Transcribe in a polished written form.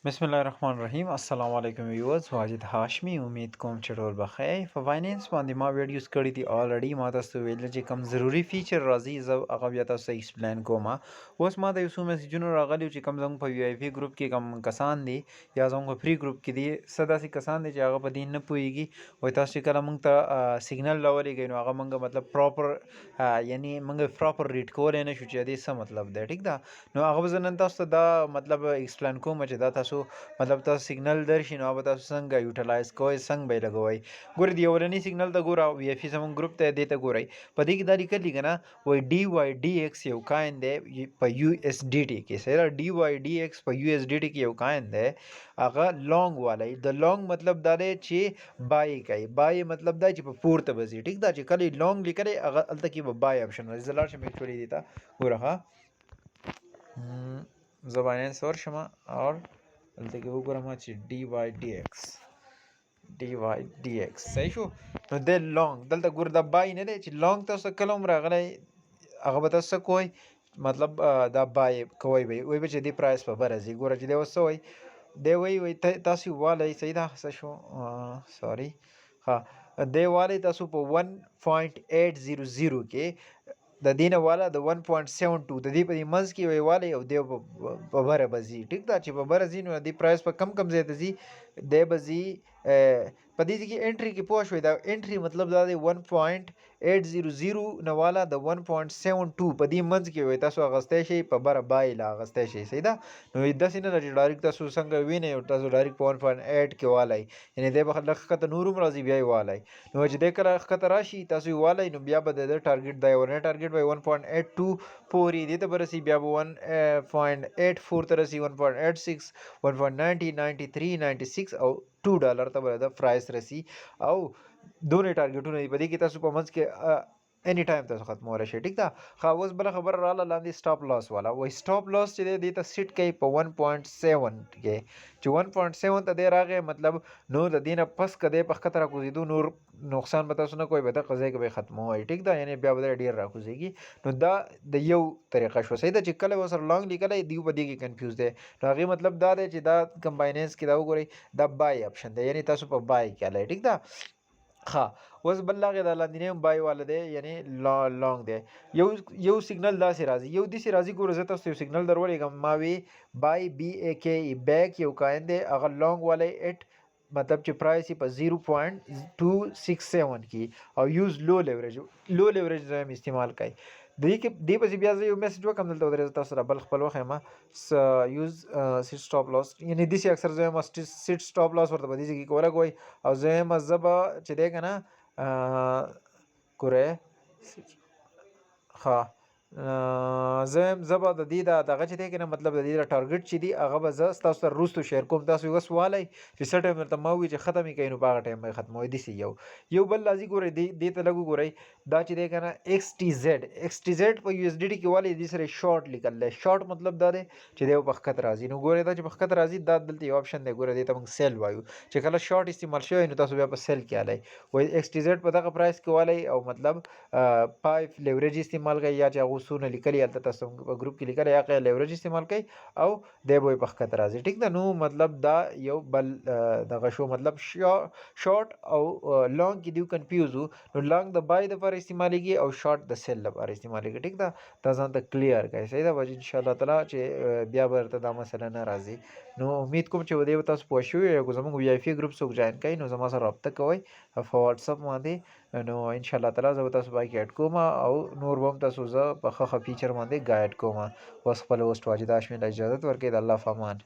बिस्मिल्लाहिर्रहमानिर्रहीम अस्सलाम वालेकुम व्यूअर्स वाजिद हाशमी उम्मीद कोम चटोल बखैर په فاینانس باندې ما ویډیوز کړی دي الریډي ما تاسو ویل چې کم ضروری فیچر راځي زه هغه بیا تاسو ایکسپلین کوم اوس ما د یو څو میسجونو راغلی چې کم زموږ په وی آی پی ګروپ کې کم کسان دي یا زموږ په فری ګروپ کې دي داسې کسان دي چې هغه په دې نه پوهیږي وایي تاسو چې کله موږ ته سیګنل راولېږئ نو هغه موږ مطلب پراپر یعنی موږ پراپر ریډ کولی نه شو چې د دې څه مطلب دی ټیک ده نو هغه به زه نن تاسو ته دا مطلب ایکسپلین کوم چې دا تاسو مطلب تاسو سیګنل درشي نو به تاسو څنګه یوټیلایز کوئ څنګه به یې لګوئ ګورئ د یولني سیګنل ته ګوره وی ایف زموږ ګروپ ته دې ته ګورئ په دې کې دا لیکلي که نه وایي ډي واي ډي ایکس یو کاین دی په یو ایس ډي ټي کې صحیح ده ډي واي ډي ایکس په یو ایس ډي ټي کې یو کاین دی هغه لانګ والی د لانګ مطلب دا دی چې بای کوي بای مطلب دا چې په پورته به ځي ټیک ده چې کله یې لانګ لیکلی هغه هلته کې به بای آپشن راځي زه لاړ شم ایکچولي دې ته ګوره ښه زه بایننس ورشم اور دلته کې وګورم چې ډي واي ډي ایکس صحیح شو نو د لانګ دلته ګور دا بای نه دی چې لانګ تاسو کله هم راغلی هغه به تاسو کوئ مطلب دا بای کوئ به وایي به چې دې پرایس په بره ځي ګوره چې دی اوس څه وایي دی وایي تاسو والی صحیح ده څه شو سوري ها دی والی تاسو په 1.800 کې د دې نه والا د 1.72 د دې په دې منځ کې وی والی او دی په بره به ځي ټیک ده چې په بره ځي نو د دې پرایس په کم ځای ته ځي دی به ځي په دې کې انټري کې پوه شوئ دا انټري مطلب دا دی 1.800 نه والا د 1.72 په دې منځ کې وي تاسو اغستی شئ په بره بای له اغستی شئ صحیح ده نو داسې نه ده چې ډایرکټ تاسو څنګه وینئ او تاسو ډایرکټ په 1.8 کې والی یعنې دی به لږ ښکته نور هم راځي بیا یې والی نو چې دی کله ښکته راشي تاسو یې والی نو بیا به د ده ټارګېټ دا یو ټارګېټ به 1.82 پورې دې ته به رسي بیا به 1.84 ته رسي 1.86 1.90 93 96 او $2 ته به د پرایس رسي او دونې ټارګېټونه دي په دې کې تاسو په منځ کې اني ټایم تاسو ختمولی شئ ټیک ده ښه اوس بله خبره راغله لاندې سټاپ لاس والا وایي سټاپ لاس چې دی دې ته سیټ کوي په 1.7 کې چې 1.7 ته دی راغی مطلب نو د دې نه پس که دی په ښکته راکوزېدو نور نقصان به تاسو نه کوئ به دغه ځای کې به یې ختموئ ټیک ده یعنې بیا به دی ډېر راکوزېږي نو دا د یو طریقه شوه صحیح ده چې کله به ورسره لانګ لیکلی دیو په دې کې کنفیوز دی نو هغې مطلب دا دی چې دا کمبایننس کې دا وګورئ دا بای آپشن دی یعنې تاسو په بای کې هلی ټیک ده ښه اوس بل هغې د لاندینی هم بای والا دی یعنې لانګ دی یو سیګنل داسې راځي یو داسې راځي ګوره زه تاسو یو سیګنل در ولېږم ما وی بای بی ای کې بیک یو کاین دی هغه لانګ والی ایټ مطلب چې پرایس یې په 0.267 کې او یوز لو لیوریج دویم استعمال کوي دې پسې بیا زه یو میسج وکړم دلته ودرېږه تاسو سره بل خپل وښیم یوز سیټ سټاپ لاس یعنې داسې اکثر زه یم سیټ سټاپ لاس ورته په دې ځای کې ولګوئ او زه یم زه به چې دی که نه ګورئ ښه زه به د دې دغه چې دی که نه مطلب د دې ټارګېټ چې دي هغه به زه ستاسو سره وروستو شیر کوم تاسو اوس والی چې څه ټایم درته ما ووایي چې ختم یې کوئ نو په هغه ټایم به یې ختموئ داسې یو بل راځي ګورئ دې ته لږ وګورئ دا چې دی که نه ایکس ټي زیډ په یو ایس ډي ټي کې والی دې سره شارټ لیکل دی شارټ مطلب دا دی چې دی په ښکته راځي نو ګورئ دا چې په ښکته راځي دا دلته یو آپشن دی ګورئ دې ته موږ سیل وایو چې کله شارټ استعمال شوی نو تاسو بیا په سیل کې هلی وایي ایکس ټي زیډ په دغه پرایس کې والی او مطلب 5 لیوریج استعمال کوي یا چې هغه څونه لیکلي هلته تاسو په ګروپ کې لیکلی هغه لیوریج استعمال کوي او دی به یې په ښکته راځي ټیک ده نو مطلب دا یو بل دغه شو مطلب شارټ او لانګ کې دیو کنفیوز وو نو لانګ د بای دپاره استعمالیږي او شارټ د سیل لپاره استعمالیږي ټیک ده دا ځان ته کلیر کړئ صحیح ده بچ انشاءالله تعالی چې بیا به درته دا مسله نه راځي نو امید کوم چې دې به تاسو پوه شوي یو زموږ وی آی پي ګروپ څوک جوین کوئ نو زما سره رابطه کوئ په واتساپ باندې نو انشاءالله تعالی زه به تاسو پای کې اډ کوم او نور به هم تاسو زه په ښه فیچر باندې ګایډ کوم اوس خپل هوسټ واجد هاشمي له اجازت ورکوئ د الله په امان